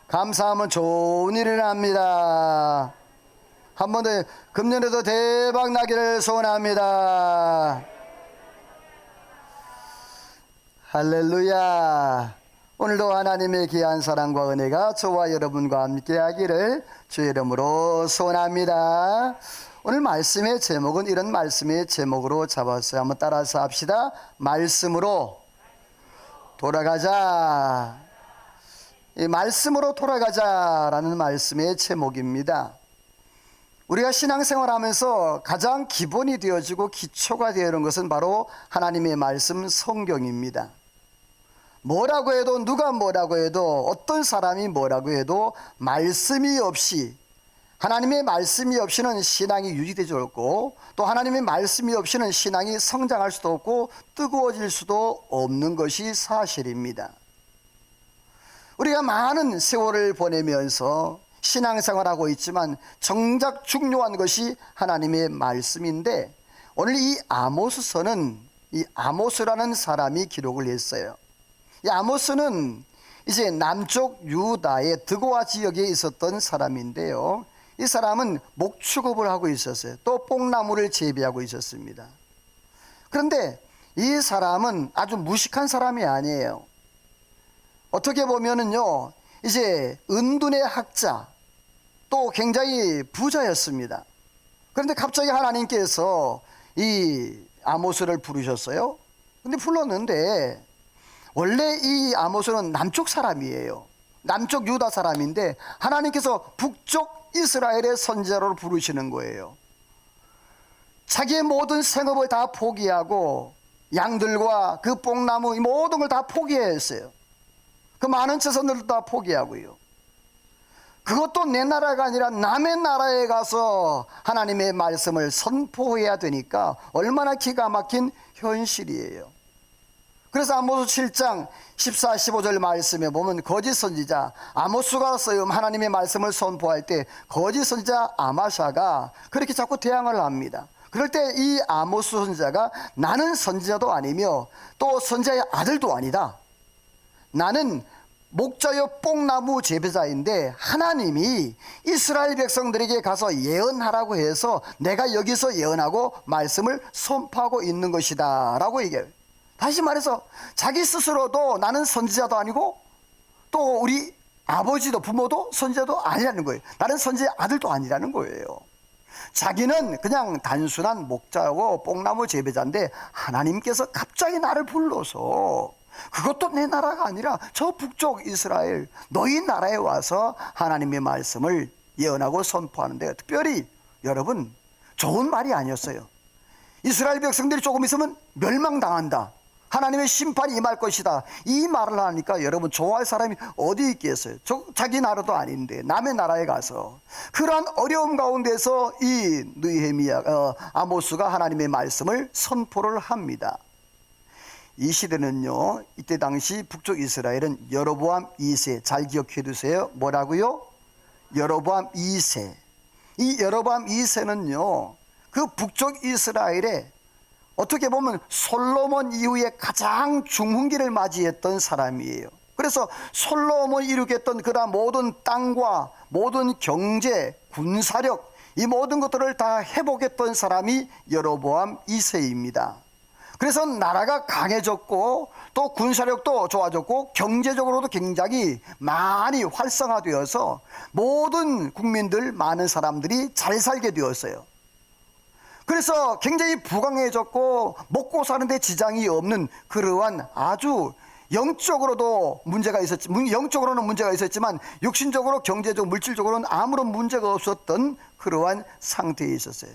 감사하면 좋은 일이 납니다. 한 번 더, 금년에도 대박 나기를 소원합니다. 할렐루야. 오늘도 하나님의 귀한 사랑과 은혜가 저와 여러분과 함께 하기를 주의 이름으로 소원합니다. 오늘 말씀의 제목은 이런 말씀의 제목으로 잡았어요. 한번 따라서 합시다. 말씀으로 돌아가자. 이 말씀으로 돌아가자라는 말씀의 제목입니다. 우리가 신앙생활 하면서 가장 기본이 되어지고 기초가 되는 것은 바로 하나님의 말씀 성경입니다. 뭐라고 해도, 누가 뭐라고 해도, 어떤 사람이 뭐라고 해도 말씀이 없이, 하나님의 말씀이 없이는 신앙이 유지되지 않고, 또 하나님의 말씀이 없이는 신앙이 성장할 수도 없고 뜨거워질 수도 없는 것이 사실입니다. 우리가 많은 세월을 보내면서 신앙생활하고 있지만 정작 중요한 것이 하나님의 말씀인데, 오늘 이 아모스서는 이 아모스라는 사람이 기록을 했어요. 이 아모스는 이제 남쪽 유다의 드고아 지역에 있었던 사람인데요, 이 사람은 목축업을 하고 있었어요. 또 뽕나무를 재배하고 있었습니다. 그런데 이 사람은 아주 무식한 사람이 아니에요. 어떻게 보면은요, 이제 은둔의 학자, 또 굉장히 부자였습니다. 그런데 갑자기 하나님께서 이 아모스를 부르셨어요. 근데 불렀는데, 원래 이 아모스는 남쪽 사람이에요. 남쪽 유다 사람인데 하나님께서 북쪽 이스라엘의 선지자로 부르시는 거예요. 자기의 모든 생업을 다 포기하고 양들과 그 뽕나무 이 모든 걸 다 포기했어요. 그 많은 자손들도 다 포기하고요. 그것도 내 나라가 아니라 남의 나라에 가서 하나님의 말씀을 선포해야 되니까 얼마나 기가 막힌 현실이에요. 그래서 아모스 7장 14, 15절 말씀에 보면 거짓 선지자 아모스가 하나님의 말씀을 선포할 때 거짓 선지자 아마샤가 그렇게 자꾸 대항을 합니다. 그럴 때 이 아모스 선지자가 나는 선지자도 아니며 또 선지자의 아들도 아니다. 나는 목자여 뽕나무 재배자인데 하나님이 이스라엘 백성들에게 가서 예언하라고 해서 내가 여기서 예언하고 말씀을 선포하고 있는 것이다 라고 얘기해요. 다시 말해서 자기 스스로도 나는 선지자도 아니고 또 우리 아버지도 부모도 선지자도 아니라는 거예요. 나는 선지자의 아들도 아니라는 거예요. 자기는 그냥 단순한 목자고 뽕나무 재배자인데 하나님께서 갑자기 나를 불러서 그것도 내 나라가 아니라 저 북쪽 이스라엘 너희 나라에 와서 하나님의 말씀을 예언하고 선포하는데, 특별히 여러분 좋은 말이 아니었어요. 이스라엘 백성들이 조금 있으면 멸망당한다, 하나님의 심판이 임할 것이다, 이 말을 하니까 여러분 좋아할 사람이 어디 있겠어요? 자기 나라도 아닌데 남의 나라에 가서 그러한 어려움 가운데서 이 아모스가 하나님의 말씀을 선포를 합니다. 이 시대는요, 이때 당시 북쪽 이스라엘은 여로보암 2세, 잘 기억해 두세요. 뭐라고요? 여로보암 2세. 이 여로보암 2세는요 그 북쪽 이스라엘에 어떻게 보면 솔로몬 이후에 가장 중흥기를 맞이했던 사람이에요. 그래서 솔로몬이 이루겠던 그러한 모든 땅과 모든 경제, 군사력 이 모든 것들을 다 회복했던 사람이 여로보암 2세입니다. 그래서 나라가 강해졌고 또 군사력도 좋아졌고 경제적으로도 굉장히 많이 활성화되어서 모든 국민들, 많은 사람들이 잘 살게 되었어요. 그래서 굉장히 부강해졌고 먹고 사는데 지장이 없는 그러한 아주 영적으로도 문제가 영적으로는 문제가 있었지만 육신적으로, 경제적, 물질적으로는 아무런 문제가 없었던 그러한 상태에 있었어요.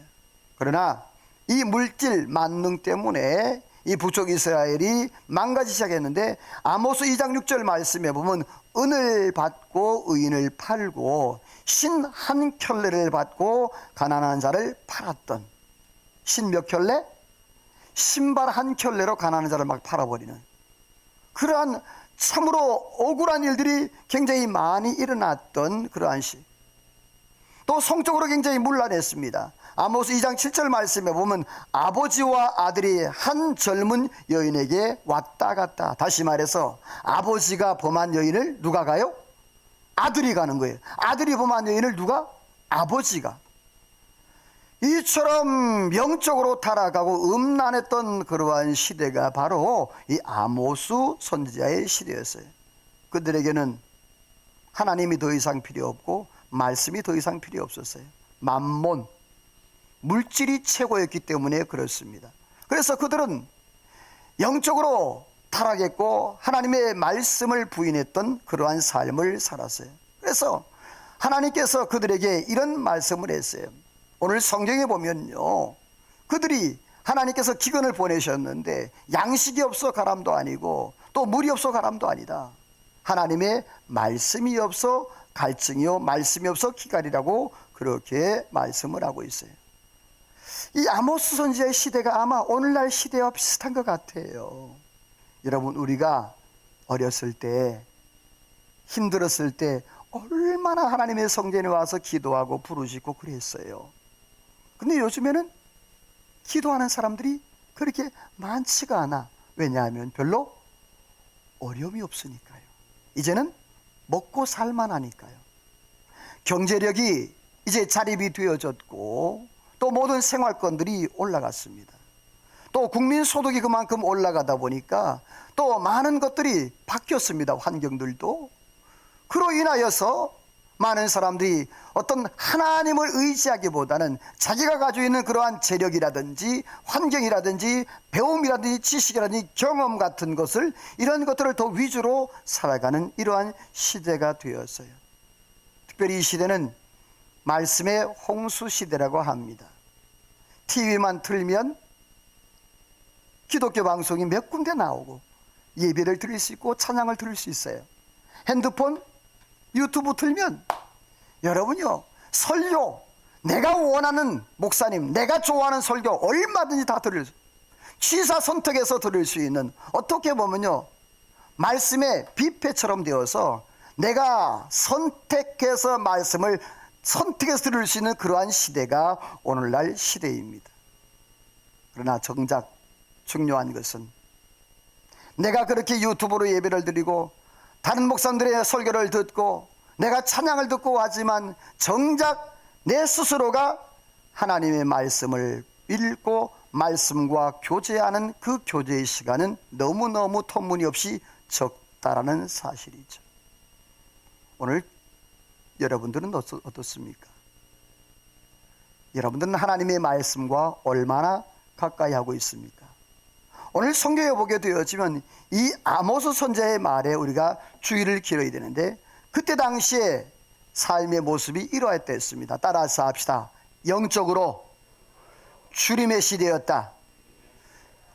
그러나 이 물질 만능 때문에 이 북쪽 이스라엘이 망가지기 시작했는데, 아모스 2장 6절 말씀에 보면 은을 받고 의인을 팔고 신 한 켤레를 받고 가난한 자를 팔았던, 신 몇 켤레? 신발 한 켤레로 가난한 자를 막 팔아버리는 그러한 참으로 억울한 일들이 굉장히 많이 일어났던 그러한 시. 또 성적으로 굉장히 문란했습니다. 아모스 2장 7절 말씀에 보면 아버지와 아들이 한 젊은 여인에게 왔다 갔다. 다시 말해서 아버지가 범한 여인을 누가 가요? 아들이 가는 거예요. 아들이 보면 안 돼요. 얘를 누가? 아버지가. 이처럼 영적으로 타락하고 음란했던 그러한 시대가 바로 이 아모스 선지자의 시대였어요. 그들에게는 하나님이 더 이상 필요 없고 말씀이 더 이상 필요 없었어요. 만몬, 물질이 최고였기 때문에 그렇습니다. 그래서 그들은 영적으로 타락했고 하나님의 말씀을 부인했던 그러한 삶을 살았어요. 그래서 하나님께서 그들에게 이런 말씀을 했어요. 오늘 성경에 보면요, 그들이 하나님께서 기근을 보내셨는데 양식이 없어 가람도 아니고 또 물이 없어 가람도 아니다. 하나님의 말씀이 없어 갈증이요 말씀이 없어 기갈이라고 그렇게 말씀을 하고 있어요. 이 아모스 선지자의 시대가 아마 오늘날 시대와 비슷한 것 같아요. 여러분, 우리가 어렸을 때 힘들었을 때 얼마나 하나님의 성전에 와서 기도하고 부르짖고 그랬어요. 근데 요즘에는 기도하는 사람들이 그렇게 많지가 않아. 왜냐하면 별로 어려움이 없으니까요. 이제는 먹고 살만하니까요. 경제력이 이제 자립이 되어졌고 또 모든 생활권들이 올라갔습니다. 또 국민소득이 그만큼 올라가다 보니까 또 많은 것들이 바뀌었습니다. 환경들도. 그로 인하여서 많은 사람들이 어떤 하나님을 의지하기보다는 자기가 가지고 있는 그러한 재력이라든지 환경이라든지 배움이라든지 지식이라든지 경험 같은 것을, 이런 것들을 더 위주로 살아가는 이러한 시대가 되었어요. 특별히 이 시대는 말씀의 홍수 시대라고 합니다. TV만 틀면 기독교 방송이 몇 군데 나오고 예배를 드릴 수 있고 찬양을 들을 수 있어요. 핸드폰, 유튜브 틀면 여러분요, 설교, 내가 원하는 목사님, 내가 좋아하는 설교 얼마든지 다 들을 수, 취사 선택해서 들을 수 있는, 어떻게 보면요, 말씀의 뷔페처럼 되어서 내가 선택해서 말씀을 선택해서 들을 수 있는 그러한 시대가 오늘날 시대입니다. 그러나 정작 중요한 것은 내가 그렇게 유튜브로 예배를 드리고 다른 목사님들의 설교를 듣고 내가 찬양을 듣고 하지만 정작 내 스스로가 하나님의 말씀을 읽고 말씀과 교제하는 그 교제의 시간은 너무너무 터무니없이 적다라는 사실이죠. 오늘 여러분들은 어떻습니까? 여러분들은 하나님의 말씀과 얼마나 가까이 하고 있습니까? 오늘 성경에 보게 되어지면 이 아모스 선지자의 말에 우리가 주의를 기울여야 되는데, 그때 당시에 삶의 모습이 이러했댔습니다. 따라서 합시다. 영적으로 주림의 시대였다.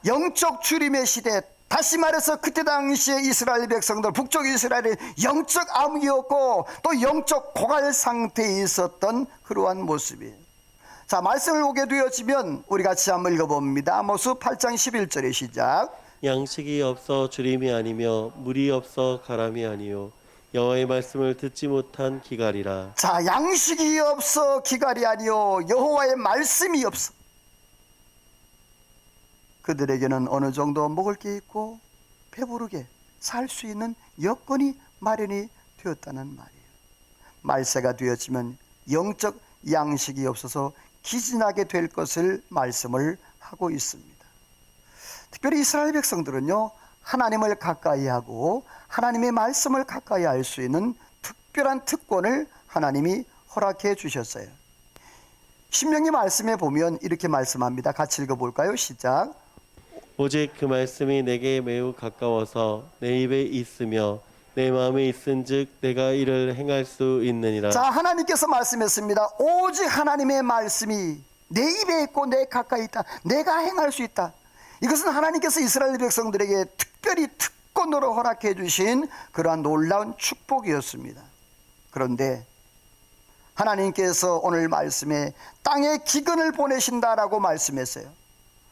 영적 주림의 시대. 다시 말해서 그때 당시에 이스라엘 백성들, 북쪽 이스라엘의 영적 암흑이었고 또 영적 고갈 상태에 있었던 그러한 모습이에요. 자, 말씀을 보게 되어지면 우리 같이 한번 읽어봅니다. 아모스 8장 11절의 시작. 양식이 없어 주림이 아니며 물이 없어 가람이 아니요 여호와의 말씀을 듣지 못한 기갈이라. 자, 양식이 없어 기갈이 아니요 여호와의 말씀이 없어. 그들에게는 어느 정도 먹을 게 있고 배부르게 살 수 있는 여건이 마련이 되었다는 말이에요. 말세가 되어지면 영적 양식이 없어서 기진하게 될 것을 말씀을 하고 있습니다. 특별히 이스라엘 백성들은요, 하나님을 가까이 하고 하나님의 말씀을 가까이 할 수 있는 특별한 특권을 하나님이 허락해 주셨어요. 신명기 말씀에 보면 이렇게 말씀합니다. 같이 읽어볼까요? 시작. 오직 그 말씀이 내게 매우 가까워서 내 입에 있으며 내 마음에 있은즉 내가 이를 행할 수 있느니라. 자, 하나님께서 말씀했습니다. 오직 하나님의 말씀이 내 입에 있고 내 가까이 있다. 내가 행할 수 있다. 이것은 하나님께서 이스라엘 백성들에게 특별히 특권으로 허락해 주신 그러한 놀라운 축복이었습니다. 그런데 하나님께서 오늘 말씀에 땅에 기근을 보내신다라고 말씀했어요.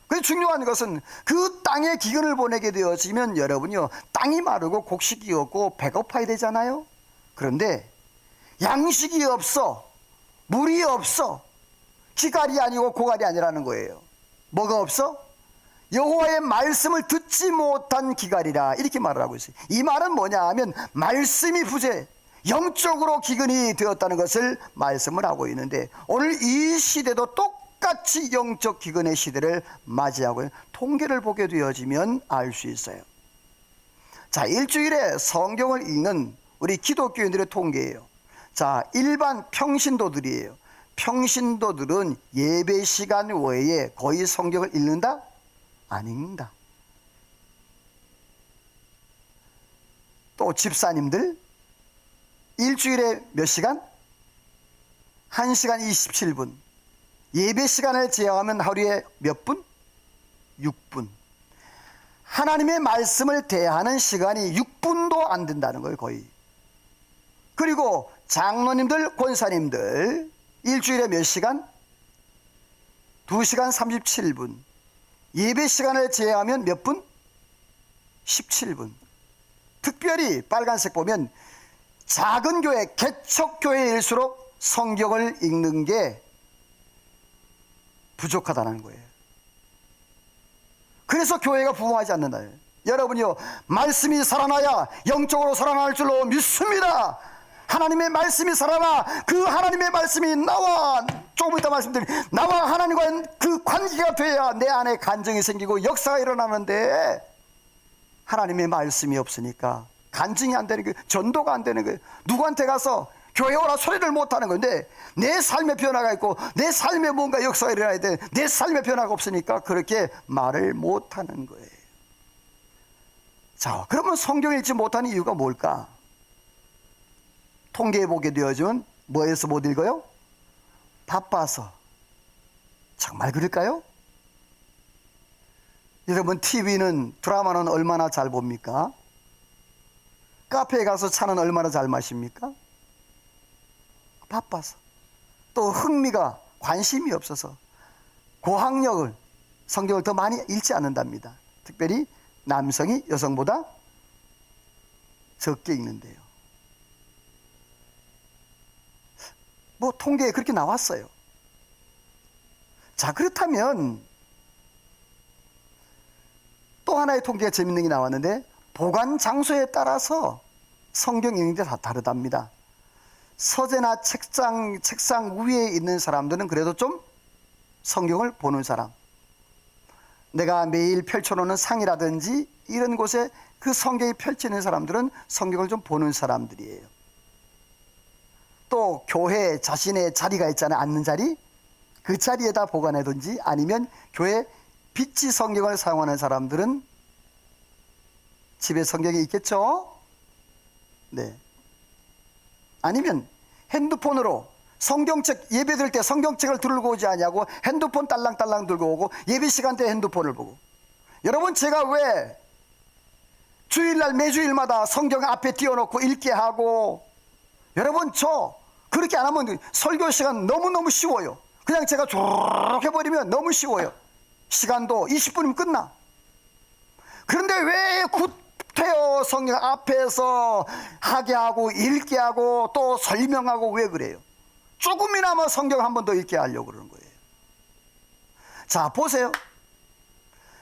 그 중요한 것은 그 땅에 기근을 보내게 되어지면 여러분요, 땅이 마르고 곡식이 없고 배고파야 되잖아요. 그런데 양식이 없어, 물이 없어, 기갈이 아니고 고갈이 아니라는 거예요. 뭐가 없어? 여호와의 말씀을 듣지 못한 기갈이라, 이렇게 말을 하고 있어요. 이 말은 뭐냐 하면 말씀이 부재, 영적으로 기근이 되었다는 것을 말씀을 하고 있는데, 오늘 이 시대도 똑같이 영적 기근의 시대를 맞이하고 있는, 통계를 보게 되어지면 알 수 있어요. 자, 일주일에 성경을 읽는 우리 기독교인들의 통계예요. 자, 일반 평신도들이에요. 평신도들은 예배 시간 외에 거의 성경을 읽는다? 안 읽는다. 또 집사님들 일주일에 몇 시간? 1시간 27분. 예배 시간을 제외하면 하루에 몇 분? 6분. 하나님의 말씀을 대하는 시간이 6분도 안 된다는 거예요, 거의. 그리고 장로님들, 권사님들 일주일에 몇 시간? 2시간 37분. 예배 시간을 제외하면 몇 분? 17분. 특별히 빨간색 보면 작은 교회, 개척교회일수록 성경을 읽는 게 부족하다는 거예요. 그래서 교회가 부흥하지 않는다. 여러분이요, 말씀이 살아나야 영적으로 살아날 줄로 믿습니다. 하나님의 말씀이 살아나, 그 하나님의 말씀이 나와, 조금 이따 말씀드린 나와 하나님과의 그 관계가 돼야 내 안에 간증이 생기고 역사가 일어나는데, 하나님의 말씀이 없으니까 간증이 안 되는 거예요. 전도가 안 되는 거예요. 누구한테 가서 교회 오라 소리를 못 하는 건데, 내 삶에 변화가 있고 내 삶에 뭔가 역사가 일어나야 돼. 내 삶에 변화가 없으니까 그렇게 말을 못 하는 거예요. 자, 그러면 성경 읽지 못하는 이유가 뭘까? 통계해 보게 되어지면 뭐에서 못 읽어요? 바빠서. 정말 그럴까요? 여러분, TV는, 드라마는 얼마나 잘 봅니까? 카페에 가서 차는 얼마나 잘 마십니까? 바빠서. 또 흥미가, 관심이 없어서 고학력을, 성경을 더 많이 읽지 않는답니다. 특별히 남성이 여성보다 적게 읽는데요. 뭐 통계에 그렇게 나왔어요. 자, 그렇다면 또 하나의 통계가 재밌는 게 나왔는데, 보관 장소에 따라서 성경 읽는 게 다 다르답니다. 서재나 책상 위에 있는 사람들은 그래도 좀 성경을 보는 사람, 내가 매일 펼쳐놓는 상이라든지 이런 곳에 그 성경이 펼쳐있는 사람들은 성경을 좀 보는 사람들이에요. 또 교회 자신의 자리가 있잖아요. 앉는 자리, 그 자리에다 보관하든지, 아니면 교회 빛이 성경을 사용하는 사람들은 집에 성경이 있겠죠? 네. 아니면 핸드폰으로 성경책, 예배드릴 때 성경책을 들고 오지 않냐고 핸드폰 딸랑딸랑 들고 오고, 예배 시간대에 핸드폰을 보고. 여러분, 제가 왜 주일날 매주일마다 성경 앞에 띄워놓고 읽게 하고, 여러분, 저 그렇게 안 하면 설교 시간 너무너무 쉬워요. 그냥 제가 쭉 해버리면 너무 쉬워요. 시간도 20분이면 끝나. 그런데 왜 구태여 성경 앞에서 하게 하고 읽게 하고 또 설명하고 왜 그래요? 조금이나마 성경 한 번 더 읽게 하려고 그러는 거예요. 자, 보세요.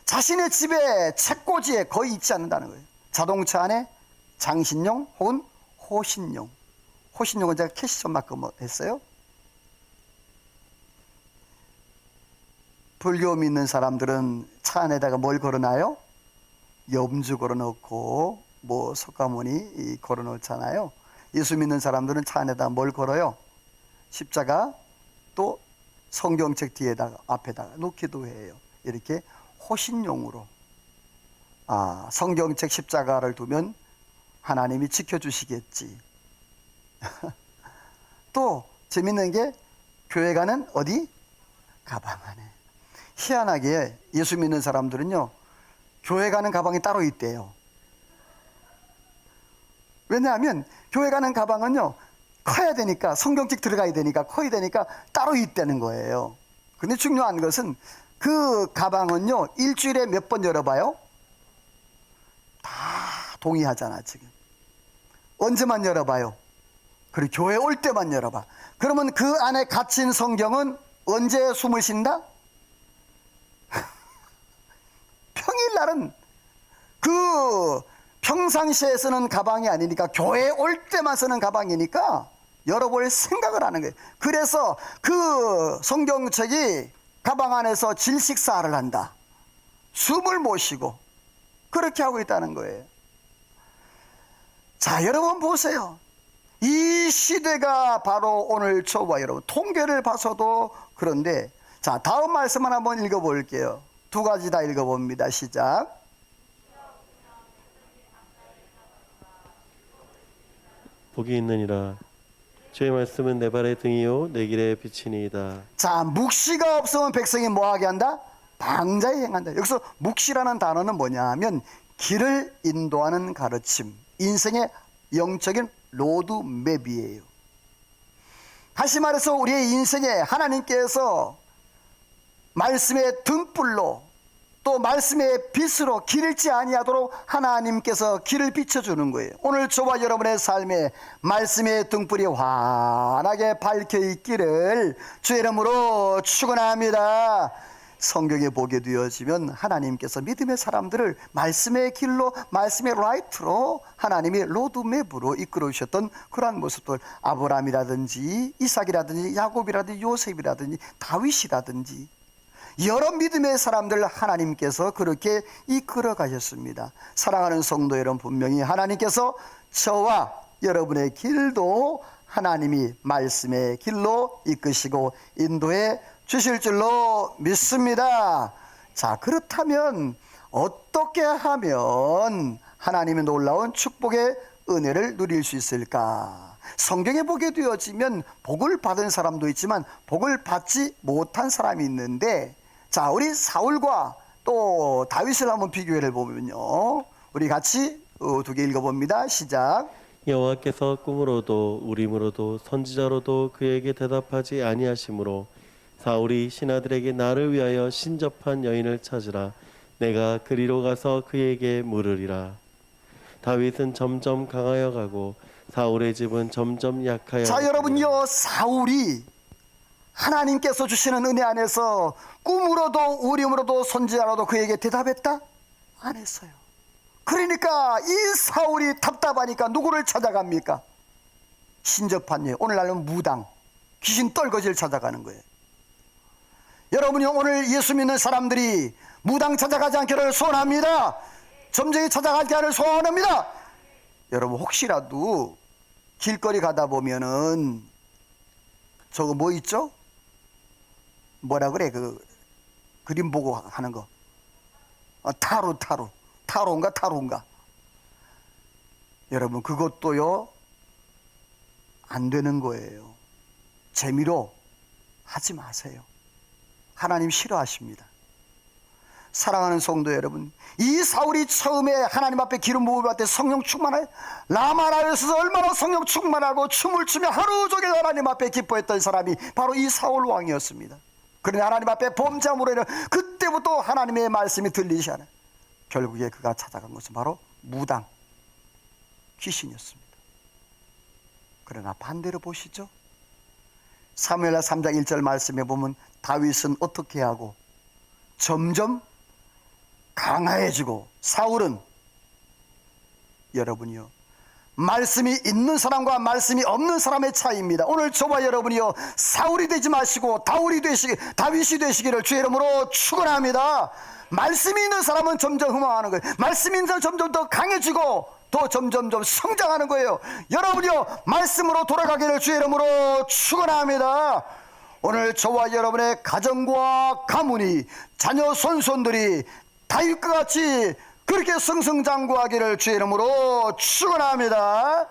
자신의 집에 책꽂이에 거의 있지 않는다는 거예요. 자동차 안에 장신용 혹은 호신용. 호신용은 제가 캐시점 마크 했어요. 불교 믿는 사람들은 차 안에다가 뭘 걸어놔요? 염주 걸어놓고 뭐 석가모니 걸어놓잖아요. 예수 믿는 사람들은 차 안에다가 뭘 걸어요? 십자가, 또 성경책 뒤에다가 앞에다가 놓기도 해요. 이렇게 호신용으로, 성경책 십자가를 두면 하나님이 지켜주시겠지. 또 재밌는 게, 교회 가는 어디? 가방 안에. 희한하게 예수 믿는 사람들은요, 교회 가는 가방이 따로 있대요. 왜냐하면 교회 가는 가방은요, 커야 되니까, 성경책 들어가야 되니까, 커야 되니까 따로 있다는 거예요. 근데 중요한 것은 그 가방은요, 일주일에 몇 번 열어봐요? 다 동의하잖아, 지금. 언제만 열어봐요? 그리고 교회 올 때만 열어봐. 그러면 그 안에 갇힌 성경은 언제 숨을 쉰다? 평일날은 그 평상시에 쓰는 가방이 아니니까, 교회에 올 때만 쓰는 가방이니까 열어볼 생각을 하는 거예요. 그래서 그 성경책이 가방 안에서 질식사를 한다, 숨을 못 쉬고 그렇게 하고 있다는 거예요. 자, 여러분 보세요. 이 시대가 바로 오늘 저와 여러분, 통계를 봐서도 그런데, 자, 다음 말씀을 한번 읽어볼게요. 두 가지 다 읽어봅니다. 시작. 복이 있느니라. 주의 말씀은 내 발의 등이요 내 길의 빛이니이다. 자, 묵시가 없으면 백성이 뭐하게 한다? 방자에 행한다. 여기서 묵시라는 단어는 뭐냐면 길을 인도하는 가르침, 인생의 영적인 로드맵이에요. 다시 말해서 우리의 인생에 하나님께서 말씀의 등불로 또 말씀의 빛으로 길지 아니하도록 하나님께서 길을 비춰주는 거예요. 오늘 저와 여러분의 삶에 말씀의 등불이 환하게 밝혀 있기를 주의 이름으로 축원합니다. 성경에 보게 되어지면 하나님께서 믿음의 사람들을 말씀의 길로, 말씀의 라이트로 하나님이 로드맵으로 이끌어 주셨던 그러한 모습들, 아브라함이라든지 이삭이라든지 야곱이라든지 요셉이라든지 다윗이라든지 여러 믿음의 사람들 하나님께서 그렇게 이끌어 가셨습니다. 사랑하는 성도 여러분, 분명히 하나님께서 저와 여러분의 길도 하나님이 말씀의 길로 이끄시고 인도해 주실 줄로 믿습니다. 자, 그렇다면 어떻게 하면 하나님의 놀라운 축복의 은혜를 누릴 수 있을까? 성경에 보게 되어지면 복을 받은 사람도 있지만 복을 받지 못한 사람이 있는데, 자, 우리 사울과 또 다윗을 한번 비교해 보면요, 우리 같이 두 개 읽어봅니다. 시작. 여호와께서 꿈으로도 우림으로도 선지자로도 그에게 대답하지 아니하시므로 사울이 신하들에게 나를 위하여 신접한 여인을 찾으라. 내가 그리로 가서 그에게 물으리라. 다윗은 점점 강하여 가고 사울의 집은 점점 약하여 자, 가고. 여러분요, 사울이 하나님께서 주시는 은혜 안에서 꿈으로도 우림으로도 선지자로도 그에게 대답했다? 안 했어요. 그러니까 이 사울이 답답하니까 누구를 찾아갑니까? 신접한 예, 오늘날은 무당, 귀신 떨거지를 찾아가는 거예요. 여러분이 오늘 예수 믿는 사람들이 무당 찾아가지 않기를 소원합니다. 점쟁이 찾아가지 않기를 소원합니다. 여러분, 혹시라도 길거리 가다 보면은 저거 뭐 있죠? 뭐라 그래, 그 그림 보고 하는 거, 타로인가. 여러분, 그것도요 안 되는 거예요. 재미로 하지 마세요. 하나님 싫어하십니다. 사랑하는 성도 여러분, 이 사울이 처음에 하나님 앞에 기름 부음을 받을 때 성령 충만을 라마라에서 얼마나 성령 충만하고 춤을 추며 하루 종일 하나님 앞에 기뻐했던 사람이 바로 이 사울 왕이었습니다. 그러나 하나님 앞에 범죄함으로 인해 그때부터 하나님의 말씀이 들리지 않아 결국에 그가 찾아간 것은 바로 무당, 귀신이었습니다. 그러나 반대로 보시죠. 사무엘하 3장 1절 말씀에 보면 다윗은 어떻게 하고 점점 강해지고, 사울은 여러분이요, 말씀이 있는 사람과 말씀이 없는 사람의 차이입니다. 오늘 저와 여러분이요, 사울이 되지 마시고 다윗이 되시기를 주의 이름으로 축원합니다. 말씀이 있는 사람은 점점 흥망하는 거예요. 말씀이 있는 사람은 점점 더 강해지고 더 점점점 성장하는 거예요. 여러분이요, 말씀으로 돌아가기를 주의 이름으로 축원합니다. 오늘 저와 여러분의 가정과 가문이, 자녀 손손들이 다윗과 같이 그렇게 승승장구하기를 주의 이름으로 축원합니다.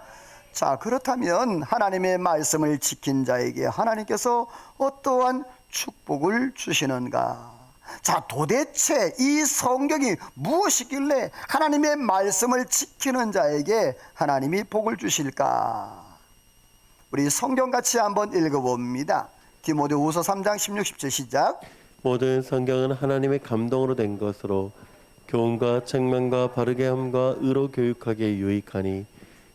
자, 그렇다면 하나님의 말씀을 지킨 자에게 하나님께서 어떠한 축복을 주시는가? 자, 도대체 이 성경이 무엇이길래 하나님의 말씀을 지키는 자에게 하나님이 복을 주실까? 우리 성경 같이 한번 읽어봅니다. 디모데후서 3장 16, 17 시작. 모든 성경은 하나님의 감동으로 된 것으로 교훈과 책망과 바르게 함과 의로 교육하기에 유익하니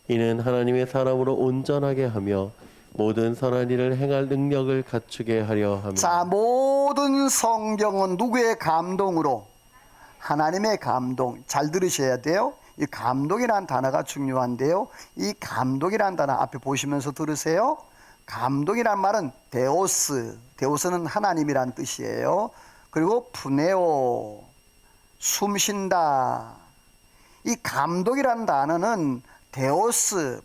이는 하나님의 사람으로 온전하게 하며 모든 선한 일을 행할 능력을 갖추게 하려 함이라. 자, 모든 성경은 누구의 감동으로? 하나님의 감동. 잘 들으셔야 돼요. 이 감독이라는 단어가 중요한데요. 이 감독이라는 단어 앞에 보시면서 들으세요. 감독이란 말은 데오스, 데오스는 하나님이란 뜻이에요. 그리고 푸네오, 숨쉰다. 이 감독이라는 단어는 데오스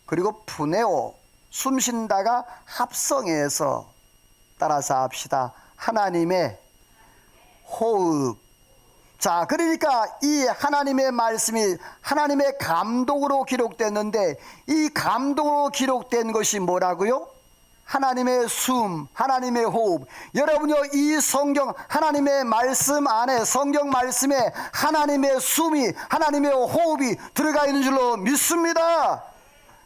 그리고 푸네오, 숨쉰다가 합성해서 따라서 합시다. 하나님의 호흡. 자, 그러니까 이 하나님의 말씀이 하나님의 감독으로 기록됐는데 이 감독으로 기록된 것이 뭐라고요? 하나님의 숨, 하나님의 호흡. 여러분요, 이 성경 하나님의 말씀 안에, 성경 말씀에 하나님의 숨이, 하나님의 호흡이 들어가 있는 줄로 믿습니다.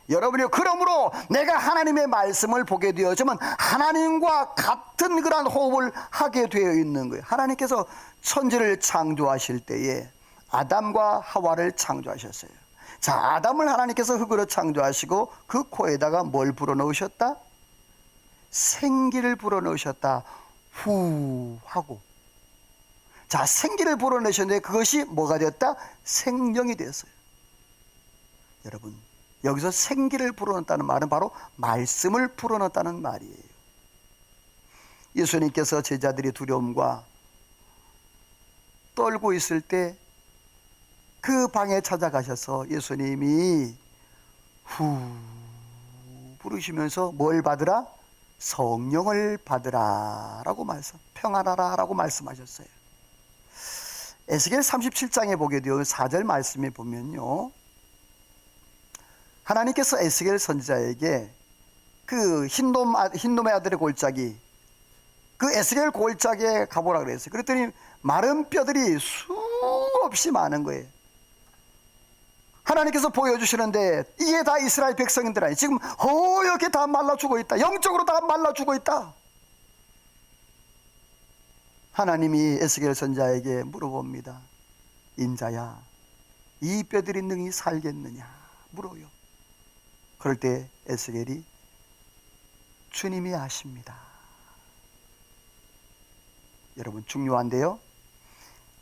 여러분이 그러므로 내가 하나님의 말씀을 보게 되어지면 하나님과 같은 그런 호흡을 하게 되어 있는 거예요. 하나님께서 천지를 창조하실 때에 아담과 하와를 창조하셨어요. 자, 아담을 하나님께서 흙으로 창조하시고 그 코에다가 뭘 불어넣으셨다? 생기를 불어넣으셨다. 후 하고. 자, 생기를 불어넣으셨는데 그것이 뭐가 되었다? 생명이 되었어요. 여러분, 여기서 생기를 불어넣었다는 말은 바로 말씀을 불어넣었다는 말이에요. 예수님께서 제자들이 두려움과 떨고 있을 때 그 방에 찾아가셔서 예수님이 후 부르시면서 뭘 받으라? 성령을 받으라 라고 평안하라 라고 말씀하셨어요. 에스겔 37장에 보게 되어 4절 말씀에 보면요, 하나님께서 에스겔 선지자에게 그 흰놈의 아들의 골짜기, 그 에스겔 골짜기에 가보라 그랬어요. 그랬더니 마른 뼈들이 수없이 많은 거예요. 하나님께서 보여주시는데 이게 다 이스라엘 백성인들 아니, 지금 허옇게 다 말라 죽어 있다. 영적으로 다 말라 죽어 있다. 하나님이 에스겔 선지자에게 물어봅니다. 인자야, 이 뼈들이 능히 살겠느냐 물어요. 그럴 때 에스겔이 주님이 아십니다. 여러분, 중요한데요,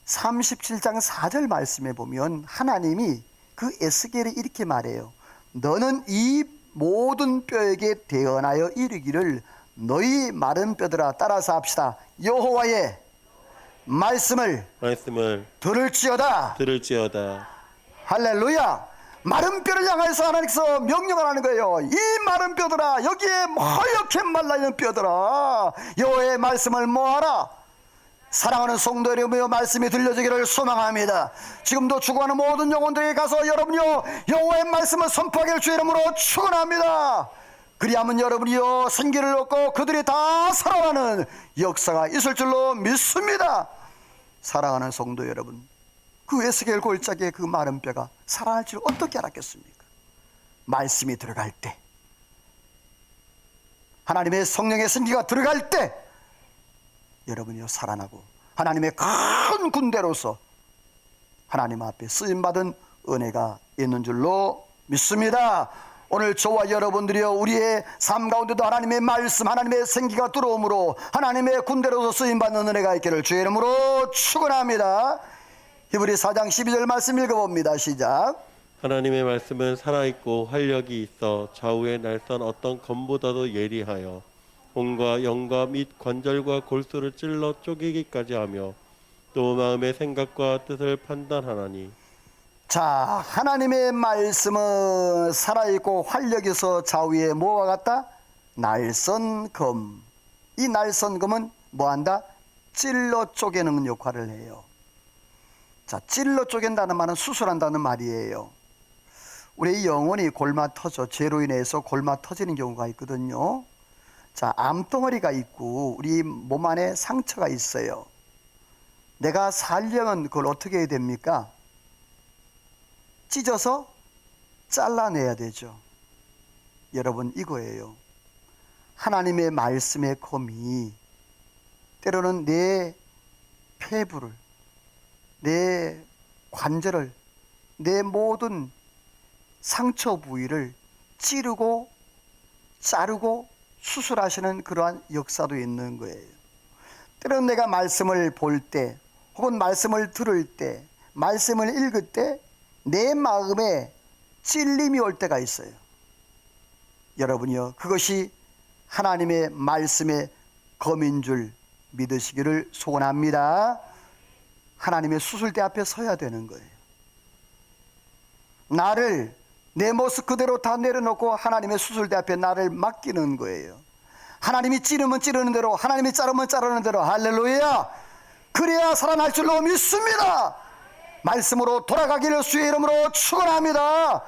37장 4절 말씀에 보면 하나님이 그 에스겔이 이렇게 말해요. 너는 이 모든 뼈에게 대언하여 이르기를 너희 마른 뼈들아, 따라서 합시다. 여호와의 말씀을 들을지어다. 할렐루야. 마른 뼈를 향해서 하나님께서 명령을 하는 거예요. 이 마른 뼈들아, 여기에 허옇게 말라있는 뼈들아, 여호와의 말씀을 모아라. 사랑하는 성도 여러분의 말씀이 들려지기를 소망합니다. 지금도 죽어가는 모든 영혼들에게 가서 여러분이요, 여호와의 말씀을 선포하기를 주의 이름으로 축원합니다. 그리하면 여러분이요, 생기를 얻고 그들이 다 살아나는 역사가 있을 줄로 믿습니다. 사랑하는 성도 여러분, 그 에스겔 골짜기에 그 마른 뼈가 살아날 줄 어떻게 알았겠습니까? 말씀이 들어갈 때, 하나님의 성령의 생기가 들어갈 때 여러분이요, 살아나고 하나님의 큰 군대로서 하나님 앞에 쓰임받은 은혜가 있는 줄로 믿습니다. 오늘 저와 여러분들이요, 우리의 삶 가운데도 하나님의 말씀, 하나님의 생기가 들어오므로 하나님의 군대로서 쓰임받는 은혜가 있기를 주의 이름으로 축원합니다. 히브리 4장 12절 말씀 읽어봅니다. 시작. 하나님의 말씀은 살아있고 활력이 있어 좌우의 날선 어떤 검보다도 예리하여 몸과 영과 및 관절과 골수를 찔러 쪼개기까지 하며 또 마음의 생각과 뜻을 판단하나니. 자, 하나님의 말씀은 살아있고 활력이 있어 좌우에 뭐와 같다? 날선 검. 이 날선 검은 뭐한다? 찔러 쪼개는 역할을 해요. 자, 찔러 쪼갠다는 말은 수술한다는 말이에요. 우리 영혼이 골마 터져, 죄로 인해서 골마 터지는 경우가 있거든요. 자, 암덩어리가 있고 우리 몸 안에 상처가 있어요. 내가 살려면 그걸 어떻게 해야 됩니까? 찢어서 잘라내야 되죠. 여러분, 이거예요. 하나님의 말씀의 검이 때로는 내 폐부를, 내 관절을, 내 모든 상처 부위를 찌르고 자르고 수술하시는 그러한 역사도 있는 거예요. 때로는 내가 말씀을 볼 때, 혹은 말씀을 들을 때, 말씀을 읽을 때 내 마음에 찔림이 올 때가 있어요. 여러분이요, 그것이 하나님의 말씀의 검인 줄 믿으시기를 소원합니다. 하나님의 수술대 앞에 서야 되는 거예요. 나를 내 모습 그대로 다 내려놓고 하나님의 수술대 앞에 나를 맡기는 거예요. 하나님이 찌르면 찌르는 대로, 하나님이 자르면 자르는 대로. 할렐루야. 그래야 살아날 줄로 믿습니다. 말씀으로 돌아가기를 주의 이름으로 축원합니다.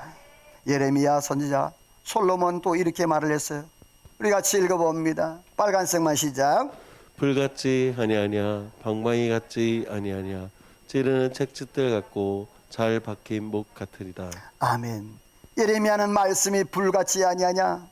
예레미야 선지자 솔로몬 또 이렇게 말을 했어요. 우리 같이 읽어봅니다. 빨간색만 시작. 불같이 아니하냐 방망이 같지 아니하냐 찌르는 채찍들 같고 잘 박힌 목 같으리다. 아멘. 예레미야는 말씀이 불같이 아니하냐,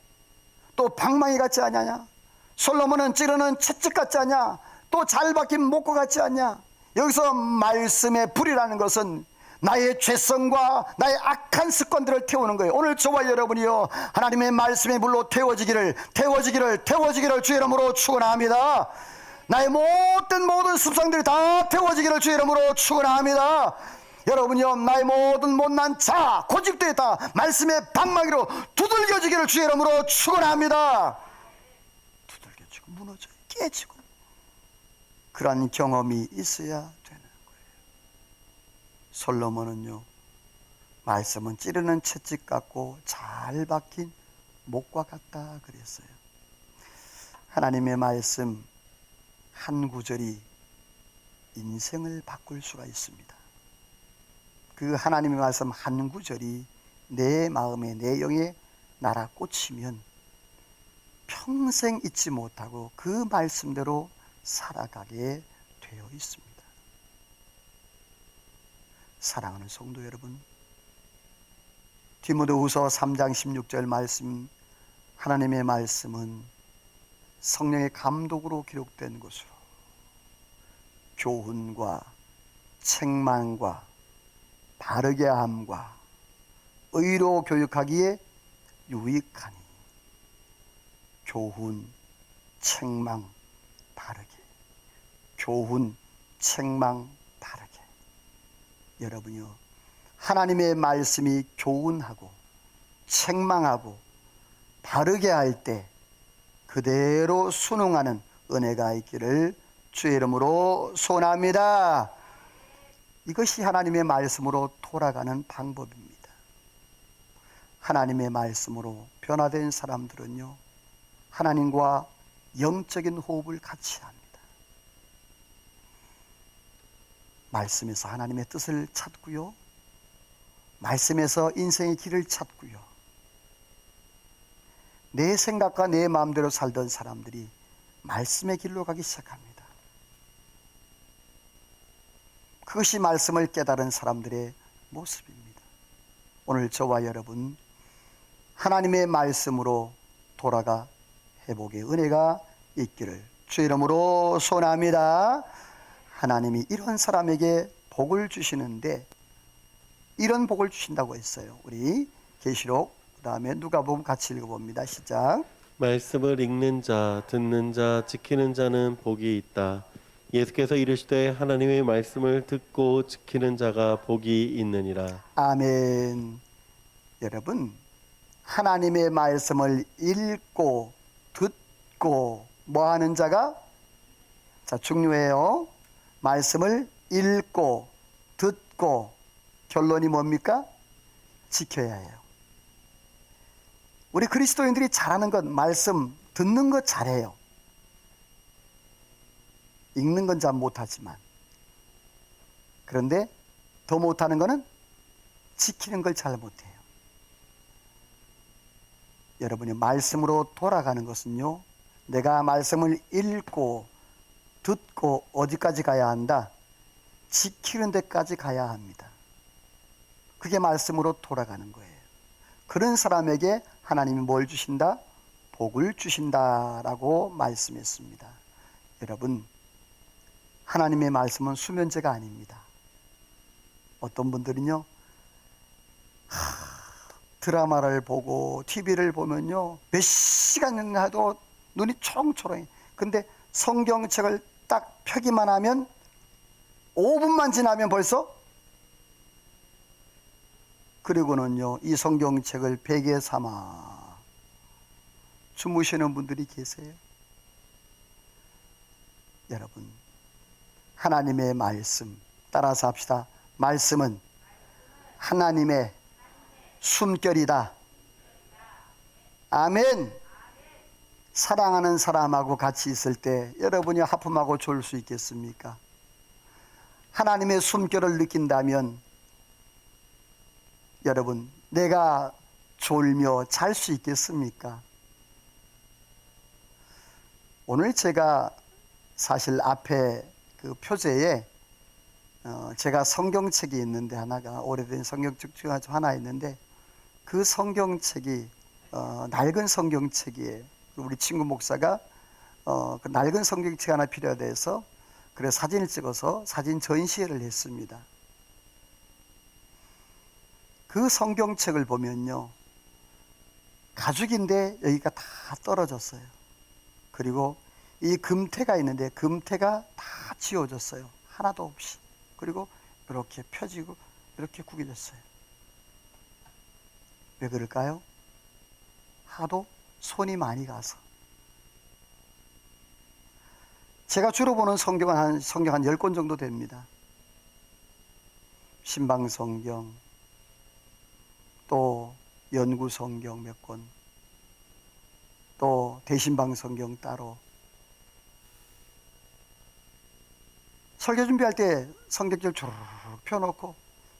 또 방망이 같지 아니하냐, 솔로몬은 찌르는 채찍 같지 않냐, 또 잘 박힌 목과 같지 않냐. 여기서 말씀의 불이라는 것은 나의 죄성과 나의 악한 습관들을 태우는 거예요. 오늘 저와 여러분이요, 하나님의 말씀의 불로 태워지기를 주의 이름으로 축원합니다. 나의 모든 습성들이 다 태워지기를 주의 이름으로 축원합니다. 여러분이요, 나의 모든 못난 자 고집들이 다 말씀의 방망이로 두들겨지기를 주의 이름으로 축원합니다. 두들겨지고 무너져요, 깨지고. 그러한 경험이 있어야 되는 거예요. 솔로몬은요, 말씀은 찌르는 채찍 같고 잘 박힌 목과 같다 그랬어요. 하나님의 말씀 한 구절이 인생을 바꿀 수가 있습니다. 그 하나님의 말씀 한 구절이 내 마음에, 내 영에 날아 꽂히면 평생 잊지 못하고 그 말씀대로 살아가게 되어 있습니다. 사랑하는 성도 여러분, 디모데후서 3장 16절 말씀, 하나님의 말씀은 성령의 감독으로 기록된 것으로 교훈과 책망과 바르게 함과 의로 교육하기에 유익하니. 교훈, 책망, 바르게. 교훈, 책망, 바르게. 여러분이요, 하나님의 말씀이 교훈하고 책망하고 바르게 할 때 그대로 순응하는 은혜가 있기를 주의 이름으로 소원합니다. 이것이 하나님의 말씀으로 돌아가는 방법입니다. 하나님의 말씀으로 변화된 사람들은요, 하나님과 영적인 호흡을 같이 합니다. 말씀에서 하나님의 뜻을 찾고요, 말씀에서 인생의 길을 찾고요. 내 생각과 내 마음대로 살던 사람들이 말씀의 길로 가기 시작합니다. 그것이 말씀을 깨달은 사람들의 모습입니다. 오늘 저와 여러분, 하나님의 말씀으로 돌아가 회복의 은혜가 있기를 주의 이름으로 소원합니다. 하나님이 이런 사람에게 복을 주시는데, 이런 복을 주신다고 했어요. 우리 계시록 그 다음에 누가복음 같이 읽어봅니다. 시작. 말씀을 읽는 자, 듣는 자, 지키는 자는 복이 있다. 예수께서 이르시되 하나님의 말씀을 듣고 지키는 자가 복이 있느니라. 아멘. 여러분, 하나님의 말씀을 읽고 듣고 뭐 하는 자가? 자, 중요해요. 말씀을 읽고 듣고 결론이 뭡니까? 지켜야 해요. 우리 그리스도인들이 잘하는 건 말씀 듣는 거 잘해요. 읽는 건 잘 못하지만, 그런데 더 못하는 거는 지키는 걸 잘 못해요. 여러분이 말씀으로 돌아가는 것은요, 내가 말씀을 읽고 듣고 어디까지 가야 한다? 지키는 데까지 가야 합니다. 그게 말씀으로 돌아가는 거예요. 그런 사람에게 하나님이 뭘 주신다? 복을 주신다라고 말씀했습니다. 여러분, 하나님의 말씀은 수면제가 아닙니다. 어떤 분들은요, 드라마를 보고 TV를 보면요, 몇 시간이나 해도 눈이 초롱초롱해. 근데 성경책을 딱 펴기만 하면 5분만 지나면 벌써 그리고는요, 이 성경책을 베개 삼아 주무시는 분들이 계세요. 여러분, 하나님의 말씀 따라서 합시다. 말씀은 하나님의 숨결이다. 아멘. 사랑하는 사람하고 같이 있을 때 여러분이 하품하고 졸 수 있겠습니까? 하나님의 숨결을 느낀다면 여러분, 내가 졸며 잘 수 있겠습니까? 오늘 제가 사실 앞에 그 표제에 제가 성경책이 있는데, 하나가 오래된 성경책 중 하나 있는데, 그 성경책이 낡은 성경책이에요. 우리 친구 목사가 그 낡은 성경책 하나 필요해서 그래서 사진을 찍어서 사진 전시회를 했습니다. 그 성경책을 보면요, 가죽인데 여기가 다 떨어졌어요. 그리고 이 금태가 있는데 금태가 다 지워졌어요. 하나도 없이. 그리고 이렇게 펴지고 이렇게 구겨졌어요. 왜 그럴까요? 하도 손이 많이 가서. 제가 주로 보는 성경 한 10권 정도 됩니다. 신방성경, 또 연구성경 몇 권, 또 대신방성경 따로. 설교 준비할 때 성경책 쭉 펴놓고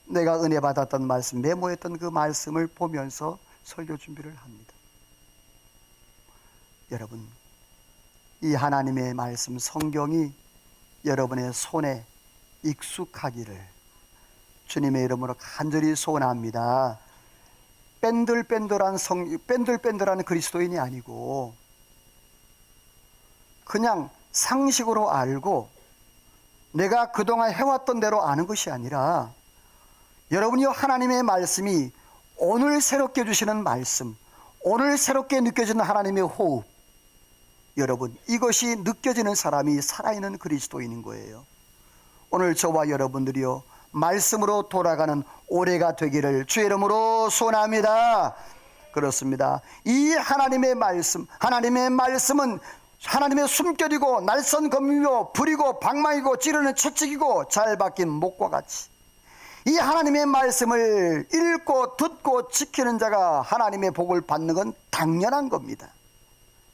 내가 은혜 받았던 말씀, 메모했던 그 말씀을 보면서 설교 준비를 합니다. 여러분, 이 하나님의 말씀 성경이 여러분의 손에 익숙하기를 주님의 이름으로 간절히 소원합니다. 뺀들뺀들한 그리스도인이 아니고 그냥 상식으로 알고 내가 그동안 해왔던 대로 아는 것이 아니라 여러분이 하나님의 말씀이 오늘 새롭게 주시는 말씀, 오늘 새롭게 느껴지는 하나님의 호흡, 여러분, 이것이 느껴지는 사람이 살아있는 그리스도인인 거예요. 오늘 저와 여러분들이요, 말씀으로 돌아가는 올해가 되기를 주의 이름으로 소원합니다. 그렇습니다. 이 하나님의 말씀은 하나님의 숨결이고 날선 검이고 불이고 방망이고 찌르는 채찍이고 잘 박힌 목과 같이, 이 하나님의 말씀을 읽고 듣고 지키는 자가 하나님의 복을 받는 건 당연한 겁니다.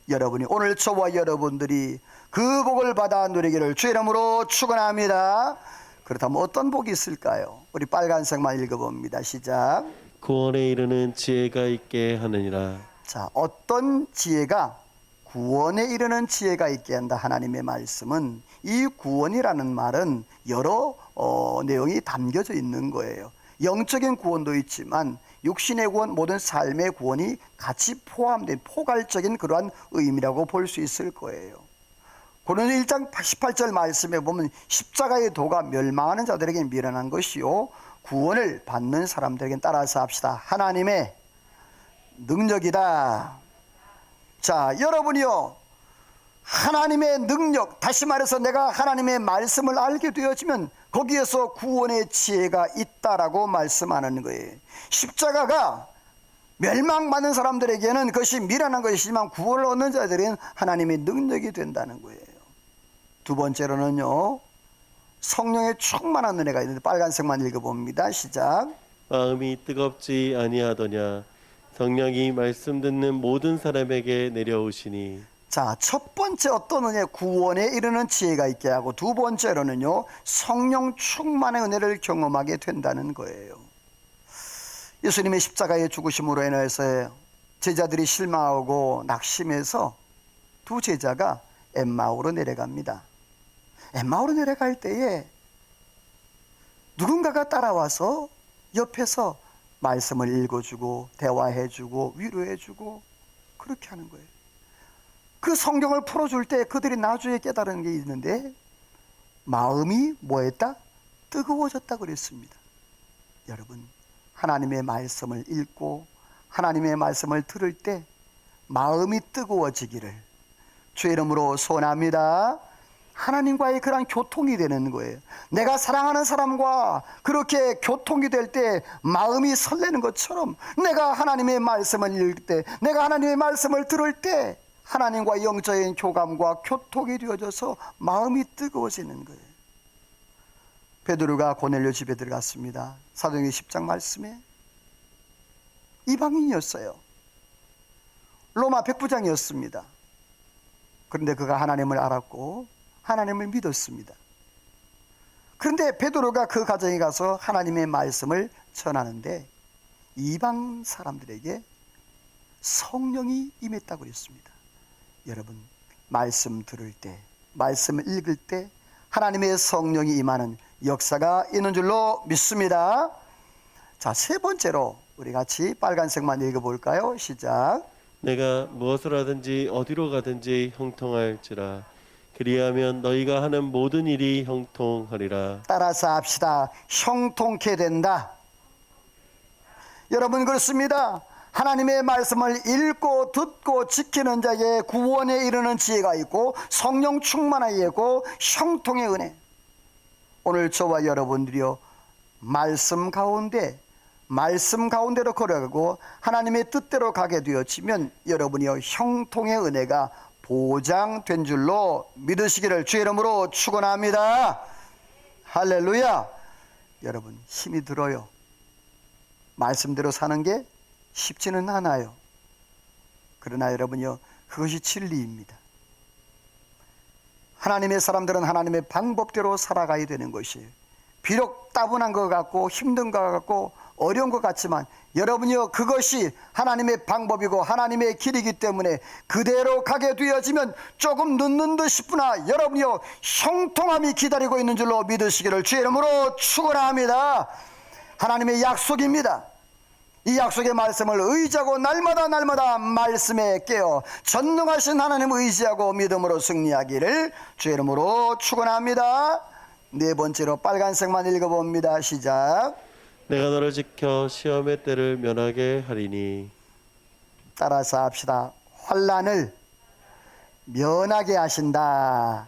여러분이 오늘 저와 여러분들이 그 복을 받아 누리기를 주의 이름으로 축원합니다. 그렇다면 어떤 복이 있을까요? 우리 빨간색만 읽어봅니다. 시작. 구원에 이르는 지혜가 있게 하느니라. 자, 어떤 지혜가 구원에 이르는 지혜가 있게 한다. 하나님의 말씀은, 이 구원이라는 말은 여러 내용이 담겨져 있는 거예요. 영적인 구원도 있지만 육신의 구원, 모든 삶의 구원이 같이 포함된 포괄적인 그러한 의미라고 볼 수 있을 거예요. 고린도 1장 18절 말씀에 보면 십자가의 도가 멸망하는 자들에게 미련한 것이요 구원을 받는 사람들에게 따라서 합시다. 하나님의 능력이다. 자, 여러분이요, 하나님의 능력, 다시 말해서 내가 하나님의 말씀을 알게 되어지면 거기에서 구원의 지혜가 있다라고 말씀하는 거예요. 십자가가 멸망받는 사람들에게는 그것이 미련한 것이지만 구원을 얻는 자들은 하나님의 능력이 된다는 거예요. 두 번째로는요, 성령의 충만한 은혜가 있는데 빨간색만 읽어봅니다. 시작. 마음이 뜨겁지 아니하더냐. 성령이 말씀 듣는 모든 사람에게 내려오시니. 자, 첫 번째 어떤 은혜, 구원에 이르는 지혜가 있게 하고, 두 번째로는요, 성령 충만의 은혜를 경험하게 된다는 거예요. 예수님의 십자가의 죽으심으로 인해서 제자들이 실망하고 낙심해서 두 제자가 엠마오로 내려갑니다. 엠마오로 내려갈 때에 누군가가 따라와서 옆에서 말씀을 읽어주고 대화해주고 위로해주고 그렇게 하는 거예요. 그 성경을 풀어줄 때 그들이 나중에 깨달은 게 있는데, 마음이 뭐했다? 뜨거워졌다 그랬습니다. 여러분, 하나님의 말씀을 읽고 하나님의 말씀을 들을 때 마음이 뜨거워지기를 주의 이름으로 소원합니다. 하나님과의 그런 교통이 되는 거예요. 내가 사랑하는 사람과 그렇게 교통이 될 때 마음이 설레는 것처럼 내가 하나님의 말씀을 읽을 때, 내가 하나님의 말씀을 들을 때 하나님과 영적인 교감과 교통이 되어져서 마음이 뜨거워지는 거예요. 베드로가 고넬료 집에 들어갔습니다. 사도행전 10장 말씀에 이방인이었어요. 로마 백부장이었습니다. 그런데 그가 하나님을 알았고 하나님을 믿었습니다. 그런데 베드로가 그 가정에 가서 하나님의 말씀을 전하는데 이방 사람들에게 성령이 임했다고 그랬습니다. 여러분, 말씀 들을 때, 말씀 읽을 때 하나님의 성령이 임하는 역사가 있는 줄로 믿습니다. 자, 세 번째로 우리 같이 빨간색만 읽어볼까요? 시작. 내가 무엇을 하든지 어디로 가든지 형통할지라. 그리하면 너희가 하는 모든 일이 형통하리라. 따라서 합시다. 형통케 된다. 여러분, 그렇습니다. 하나님의 말씀을 읽고 듣고 지키는 자에게 구원에 이르는 지혜가 있고 성령 충만함이 있고 형통의 은혜. 오늘 저와 여러분들이요, 말씀 가운데로 걸어가고 하나님의 뜻대로 가게 되어지면 여러분이요, 형통의 은혜가 보장된 줄로 믿으시기를 주의 이름으로 축원합니다. 할렐루야. 여러분, 힘이 들어요. 말씀대로 사는 게 쉽지는 않아요. 그러나 여러분요, 그것이 진리입니다. 하나님의 사람들은 하나님의 방법대로 살아가야 되는 것이에요. 비록 따분한 것 같고 힘든 것 같고 어려운 것 같지만 여러분이요, 그것이 하나님의 방법이고 하나님의 길이기 때문에 그대로 가게 되어지면 조금 늦는 듯 싶으나 여러분이요, 형통함이 기다리고 있는 줄로 믿으시기를 주의 이름으로 축원합니다. 하나님의 약속입니다. 이 약속의 말씀을 의지하고 날마다 말씀에 깨어 전능하신 하나님을 의지하고 믿음으로 승리하기를 주의 이름으로 축원합니다. 네 번째로 빨간색만 읽어봅니다. 시작. 내가 너를 지켜 시험의 때를 면하게 하리니. 따라서 합시다. 환난을 면하게 하신다.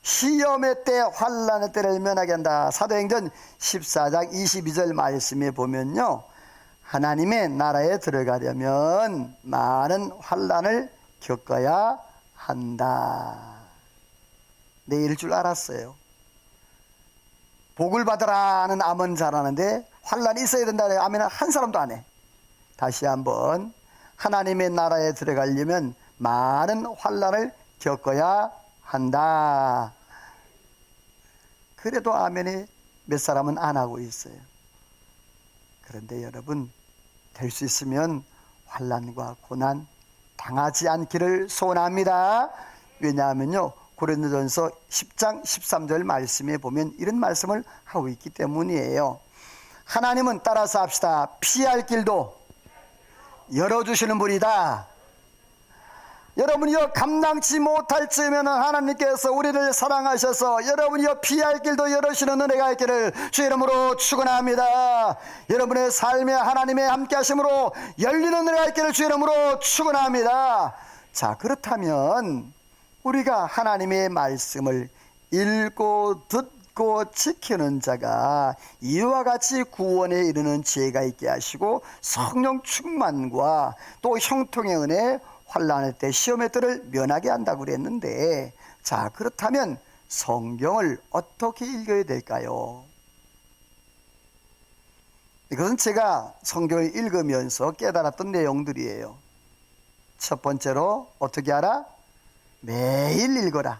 시험의 때, 환난의 때를 면하게 한다. 사도행전 14장 22절 말씀에 보면요, 하나님의 나라에 들어가려면 많은 환난을 겪어야 한다. 내일 줄 알았어요. 복을 받으라는 아멘 잘하는데 환난이 있어야 된다는 아멘은 한 사람도 안 해. 다시 한번, 하나님의 나라에 들어가려면 많은 환난을 겪어야 한다. 그래도 아멘이 몇 사람은 안 하고 있어요. 그런데 여러분, 될 수 있으면 환난과 고난 당하지 않기를 소원합니다. 왜냐하면요, 고린도전서 10장 13절 말씀에 보면 이런 말씀을 하고 있기 때문이에요. 하나님은, 따라서 합시다, 피할 길도 열어주시는 분이다. 여러분이요, 감당치 못할 즈음에는 하나님께서 우리를 사랑하셔서 여러분이요, 피할 길도 열으시는 은혜가 있기를 주의 이름으로 축원합니다. 여러분의 삶에 하나님의 함께 하심으로 열리는 은혜가 있기를 주의 이름으로 축원합니다. 자, 그렇다면 우리가 하나님의 말씀을 읽고 듣고 지키는 자가 이와 같이 구원에 이르는 지혜가 있게 하시고 성령 충만과 또 형통의 은혜, 환난의 때, 시험의 때를 면하게 한다고 그랬는데, 자, 그렇다면 성경을 어떻게 읽어야 될까요? 이것은 제가 성경을 읽으면서 깨달았던 내용들이에요. 첫 번째로 어떻게 하라? 매일 읽어라.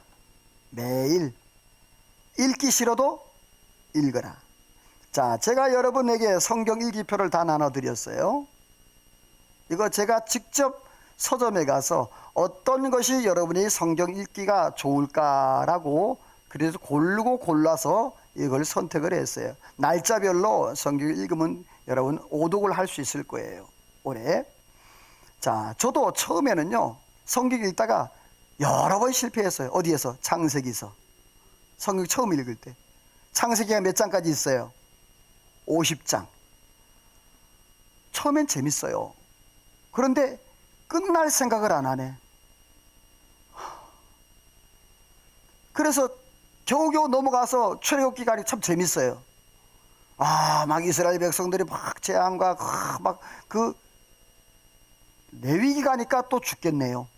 매일. 읽기 싫어도 읽어라. 자, 제가 여러분에게 성경 일기표를 다 나눠드렸어요. 이거 제가 직접 서점에 가서 어떤 것이 여러분이 성경 읽기가 좋을까라고 그래서 골라서 이걸 선택을 했어요. 날짜별로 성경 읽으면 여러분 오독을 할 수 있을 거예요, 올해. 자, 저도 처음에는요, 성경 읽다가 여러 번 실패했어요. 어디에서? 창세기서. 성경 처음 읽을 때. 창세기가 몇 장까지 있어요? 50장. 처음엔 재밌어요. 그런데 끝날 생각을 안 하네. 그래서 겨우겨우 넘어가서 출애굽 기간이 참 재밌어요. 막 이스라엘 백성들이 막 재앙과 막 그 레위기 가니까 또 죽겠네요.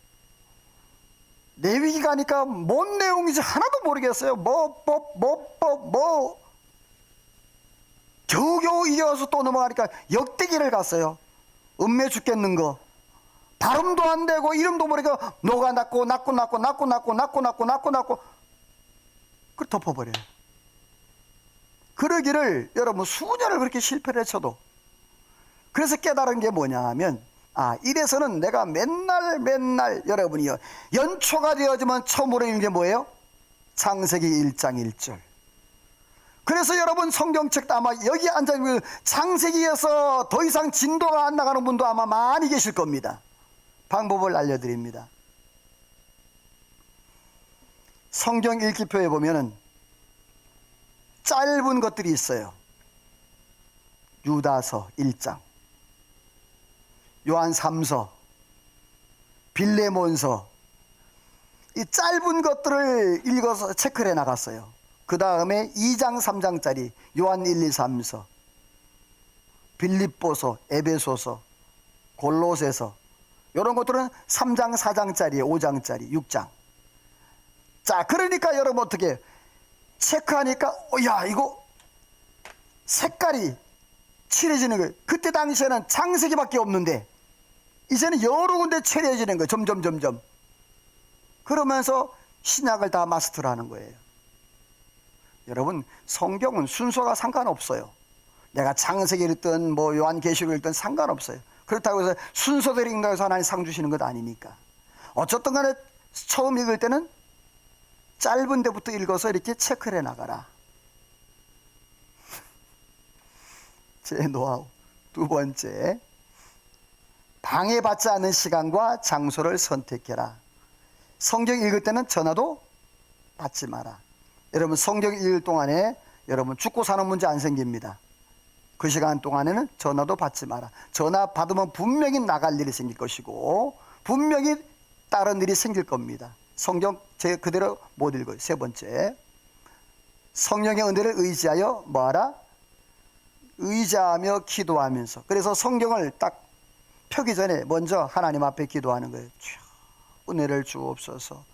레위기 가니까 뭔 내용인지 하나도 모르겠어요. 겨우겨우 이겨서 또 넘어가니까 역대기를 갔어요. 음매 죽겠는 거. 발음도 안 되고 이름도 모르니까 노가 낳고 그걸 덮어버려요. 그러기를 여러분 수년을 그렇게 실패를 해쳐도, 그래서 깨달은 게 뭐냐 하면, 이래서는 내가 맨날 여러분이요, 연초가 되어지면 처음으로 읽는 게 뭐예요? 창세기 1장 1절. 그래서 여러분 성경책도 아마 여기 앉아있는 창세기에서 더 이상 진도가 안 나가는 분도 아마 많이 계실 겁니다. 방법을 알려드립니다. 성경 읽기표에 보면은 짧은 것들이 있어요. 유다서 1장, 요한 3서, 빌레몬서, 이 짧은 것들을 읽어서 체크를 해 나갔어요. 그 다음에 2장 3장짜리 요한 1, 2, 3서, 빌립보서, 에베소서, 골로새서, 이런 것들은 3장 4장짜리 5장짜리 6장. 자, 그러니까 여러분 어떻게 체크하니까 야, 이거 색깔이 칠해지는 거예요. 그때 당시에는 창세기밖에 없는데 이제는 여러 군데 칠해지는 거예요. 점점 그러면서 신약을 다 마스터를 하는 거예요. 여러분 성경은 순서가 상관없어요. 내가 창세기를 읽든 뭐 요한계시록을 읽든 상관없어요. 그렇다고 해서 순서대로 읽는다고 해서 하나님 상 주시는 것 아니니까. 어쨌든 간에 처음 읽을 때는 짧은 데부터 읽어서 이렇게 체크를 해 나가라. 제 노하우. 두 번째, 방해받지 않는 시간과 장소를 선택해라. 성경 읽을 때는 전화도 받지 마라. 여러분 성경 읽을 동안에 여러분 죽고 사는 문제 안 생깁니다. 그 시간 동안에는 전화도 받지 마라. 전화 받으면 분명히 나갈 일이 생길 것이고 분명히 다른 일이 생길 겁니다. 성경 제 그대로 못 읽어요. 세 번째, 성령의 은혜를 의지하여 뭐하라? 의지하며 기도하면서. 그래서 성경을 딱 펴기 전에 먼저 하나님 앞에 기도하는 거예요. 은혜를 주옵소서.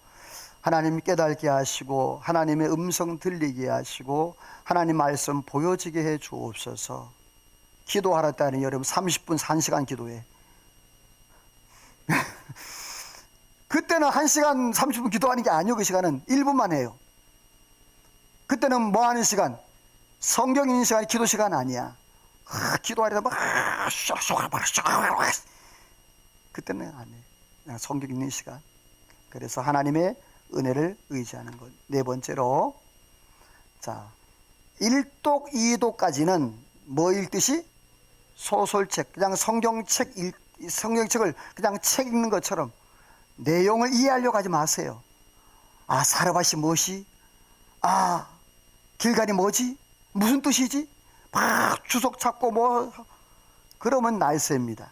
하나님 깨닫게 하시고 하나님의 음성 들리게 하시고 하나님 말씀 보여지게 해 주옵소서. 기도하라 때는 여러분 30분 1시간 기도해. 그때는 1시간 30분 기도하는 게 아니에요. 그 시간은 1분만 해요. 그때는 뭐 하는 시간? 성경 읽는 시간이 기도 시간 아니야. 기도하려다 막 그때는 안 해. 그냥 성경 읽는 시간. 그래서 하나님의 은혜를 의지하는 것. 네 번째로, 자, 1독 2독까지는 뭐 읽듯이 소설책, 그냥 성경책을 그냥 책 읽는 것처럼 내용을 이해하려고 하지 마세요. 사르밧이 무엇이? 길갈이 뭐지? 무슨 뜻이지? 막 주석 찾고 뭐 그러면 날쌔입니다.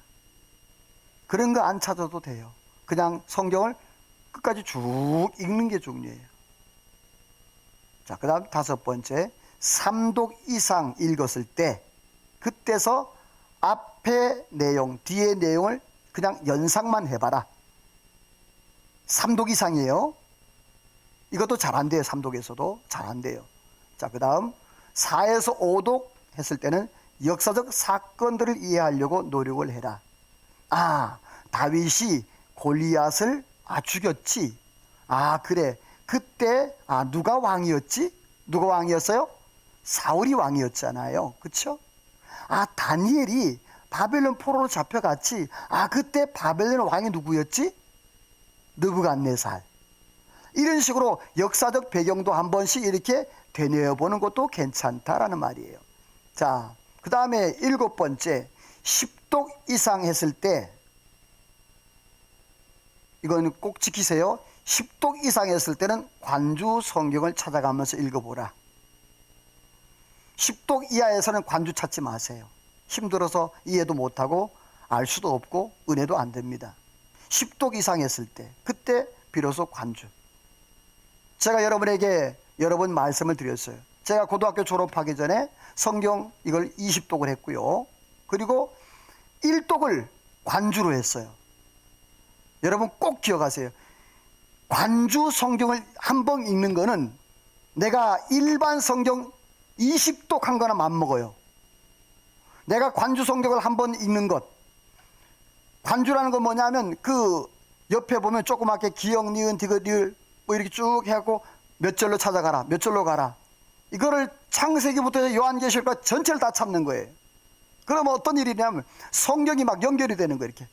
그런 거 안 찾아도 돼요. 그냥 성경을 끝까지 쭉 읽는 게 중요해요. 자, 그 다음 다섯 번째, 3독 이상 읽었을 때 그때서 앞에 내용, 뒤에 내용을 그냥 연상만 해봐라. 3독 이상이에요. 이것도 잘 안 돼요. 3독에서도 잘 안 돼요. 자, 그 다음 4에서 5독 했을 때는 역사적 사건들을 이해하려고 노력을 해라. 다윗이 골리앗을 죽였지. 그래. 그때 누가 왕이었지? 누가 왕이었어요? 사울이 왕이었잖아요. 그렇죠? 다니엘이 바벨론 포로로 잡혀갔지. 그때 바벨론 왕이 누구였지? 느부갓네살. 이런 식으로 역사적 배경도 한 번씩 이렇게 되뇌어보는 것도 괜찮다라는 말이에요. 자, 그 다음에 7번째, 10독 이상 했을 때, 이건 꼭 지키세요. 10독 이상 했을 때는 관주 성경을 찾아가면서 읽어보라. 10독 이하에서는 관주 찾지 마세요. 힘들어서 이해도 못하고 알 수도 없고 은혜도 안 됩니다. 10독 이상 했을 때, 그때 비로소 관주. 제가 여러분에게 여러 번 말씀을 드렸어요. 제가 고등학교 졸업하기 전에 성경 이걸 20독을 했고요. 그리고 1독을 관주로 했어요. 여러분 꼭 기억하세요. 관주 성경을 한 번 읽는 거는 내가 일반 성경 20독 한 거나 맞먹어요. 내가 관주 성경을 한 번 읽는 것. 관주라는 건 뭐냐면 그 옆에 보면 조그맣게 기역, 니은, 디귿, 리을 뭐 이렇게 쭉 해갖고 몇 절로 찾아가라, 몇 절로 가라. 이거를 창세기부터 요한계시록 전체를 다 찾는 거예요. 그러면 어떤 일이냐면 성경이 막 연결이 되는 거예요. 이렇게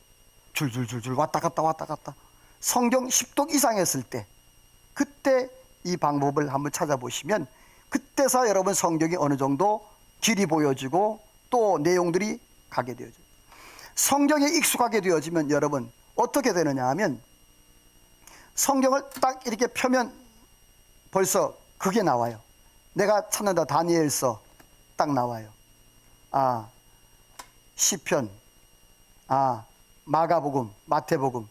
줄줄줄줄 왔다 갔다 왔다 갔다. 성경 10독 이상 했을 때 그때 이 방법을 한번 찾아보시면 그때서 여러분 성경이 어느 정도 길이 보여지고 또 내용들이 가게 되어져요. 성경에 익숙하게 되어지면 여러분 어떻게 되느냐 하면 성경을 딱 이렇게 펴면 벌써 그게 나와요. 내가 찾는다 다니엘서 딱 나와요. 아, 시편, 아, 마가복음, 마태복음.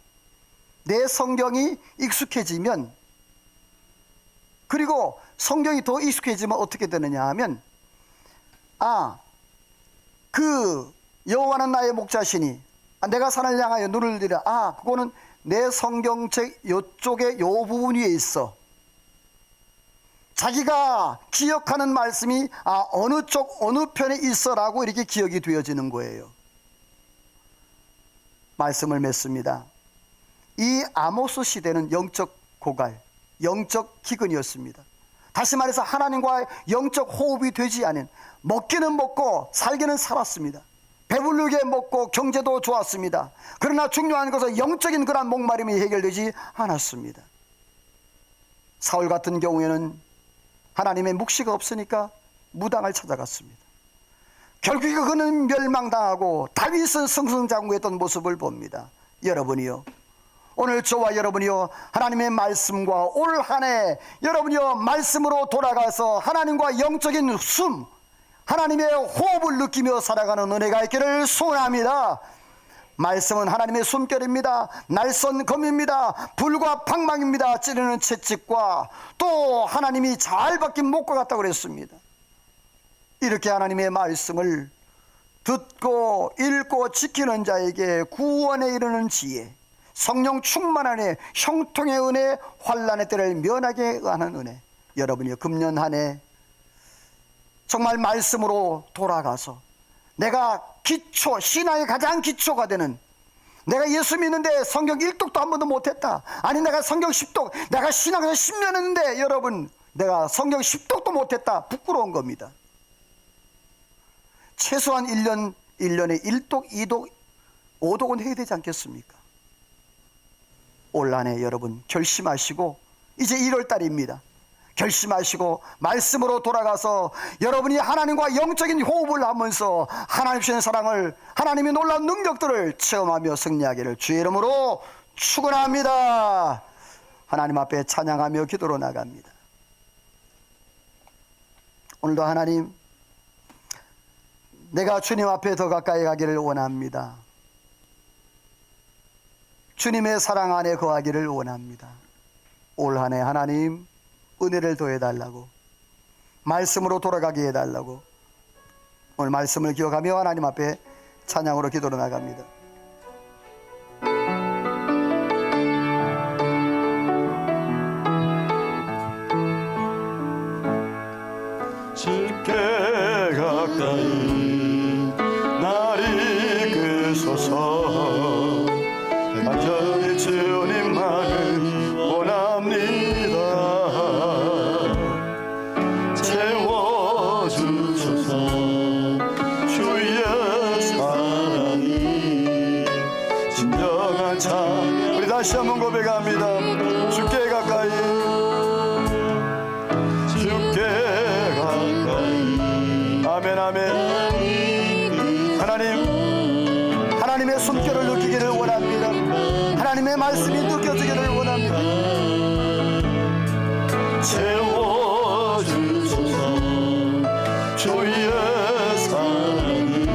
내 성경이 익숙해지면, 그리고 성경이 더 익숙해지면 어떻게 되느냐 하면, 아, 그 여호와는 나의 목자시니 내가 산을 향하여 눈을 들여, 아, 그거는 내 성경책 요쪽에 요 부분 위에 있어. 자기가 기억하는 말씀이 어느 쪽 어느 편에 있어라고 이렇게 기억이 되어지는 거예요. 말씀을 맺습니다. 이 아모스 시대는 영적 고갈, 영적 기근이었습니다. 다시 말해서 하나님과 영적 호흡이 되지 않은, 먹기는 먹고 살기는 살았습니다. 배부르게 먹고 경제도 좋았습니다. 그러나 중요한 것은 영적인 그런 목마름이 해결되지 않았습니다. 사울 같은 경우에는 하나님의 묵시가 없으니까 무당을 찾아갔습니다. 결국에 그는 멸망당하고 다윗은 승승장구했던 모습을 봅니다. 여러분이요, 오늘 저와 여러분이요, 하나님의 말씀과 올 한 해 여러분이요 말씀으로 돌아가서 하나님과 영적인 숨, 하나님의 호흡을 느끼며 살아가는 은혜가 있기를 소원합니다. 말씀은 하나님의 숨결입니다. 날선 검입니다. 불과 방망입니다. 찌르는 채찍과 또 하나님이 잘 박힌 목과 같다고 그랬습니다. 이렇게 하나님의 말씀을 듣고 읽고 지키는 자에게 구원에 이르는 지혜, 성령 충만한 은혜, 형통의 은혜, 환난의 때를 면하게 하는 은혜. 여러분이 금년 한 해 정말 말씀으로 돌아가서 내가 기초, 신앙의 가장 기초가 되는, 내가 예수 믿는데 성경 1독도 한 번도 못했다, 아니 내가 성경 10독, 내가 신앙에서 10년 했는데 여러분 내가 성경 10독도 못했다, 부끄러운 겁니다. 최소한 1년에 1독, 2독, 5독은 해야 되지 않겠습니까? 올 한 해 여러분 결심하시고, 이제 1월달입니다. 결심하시고 말씀으로 돌아가서 여러분이 하나님과 영적인 호흡을 하면서 하나님 주시는 사랑을, 하나님의 놀라운 능력들을 체험하며 승리하기를 주의 이름으로 축원합니다. 하나님 앞에 찬양하며 기도로 나갑니다. 오늘도 하나님, 내가 주님 앞에 더 가까이 가기를 원합니다. 주님의 사랑 안에 거하기를 원합니다. 올 한 해 하나님 은혜를 더해달라고, 말씀으로 돌아가게 해달라고, 오늘 말씀을 기억하며 하나님 앞에 찬양으로 기도로 나갑니다. 주께 가까이 날 이끄소서. 완전히 주님만을 원합니다. 채워주소서. 주의 사랑이 진정한 참. 우리 다시 한번 고백합니다. 주께 가까이, 주께 가까이. 아멘, 아멘. 하나님의 숨결을 느끼기를 원합니다. 하나님의 말씀이 느껴지기를 원합니다. 채워주소서. 주의 사랑이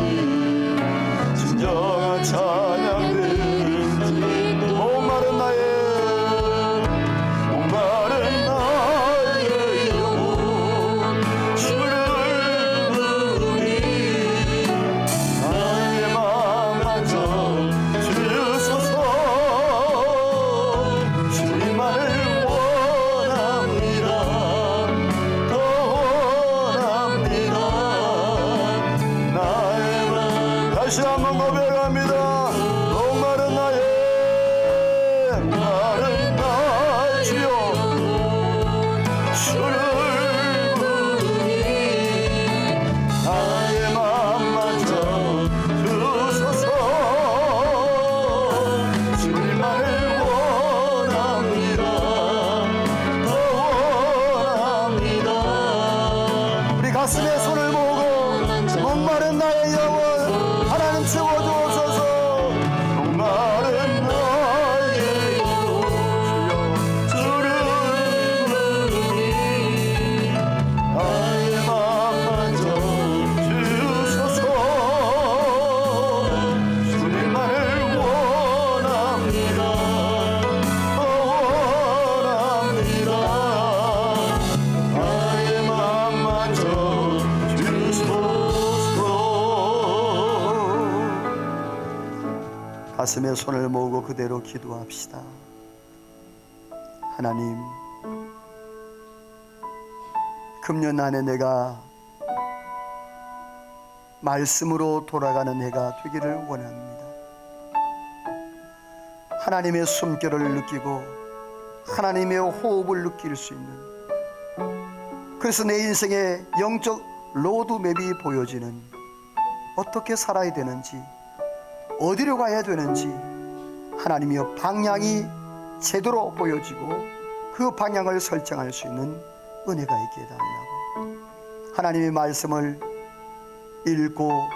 진정한 찬양들. 목마른 나의 목마른 나 주여 주를 나의 맘마저 주소서 주님만을 원합니다 원합니다. 우리 가슴에 손을 모으고 목마른 나의 영혼 하나님 채워주옵소서. 목마른 나의 영혼 주여 주를 부르니 나의 맘마저 주소서 주님만을 원합니다 원합니다. 나의 맘마저 주소서. 가슴에 손을 모으고 그대로 기도합시다. 하나님, 금년 안에 내가 말씀으로 돌아가는 해가 되기를 원합니다. 하나님의 숨결을 느끼고 하나님의 호흡을 느낄 수 있는, 그래서 내 인생의 영적 로드맵이 보여지는, 어떻게 살아야 되는지, 어디로 가야 되는지 하나님의 방향이 제대로 보여지고 그 방향을 설정할 수 있는 은혜가 있게 해달라고. 하나님의 말씀을 읽고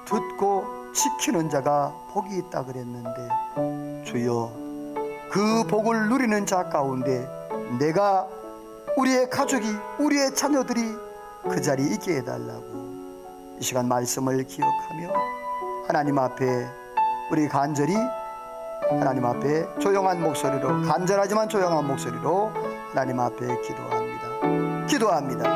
듣고 지키는 자가 복이 있다 그랬는데, 주여 그 복을 누리는 자 가운데 내가, 우리의 가족이, 우리의 자녀들이 그 자리에 있게 해달라고. 이 시간 말씀을 기억하며 하나님 앞에 우리 간절히 하나님 앞에 조용한 목소리로, 간절하지만 조용한 목소리로 하나님 앞에 기도합니다.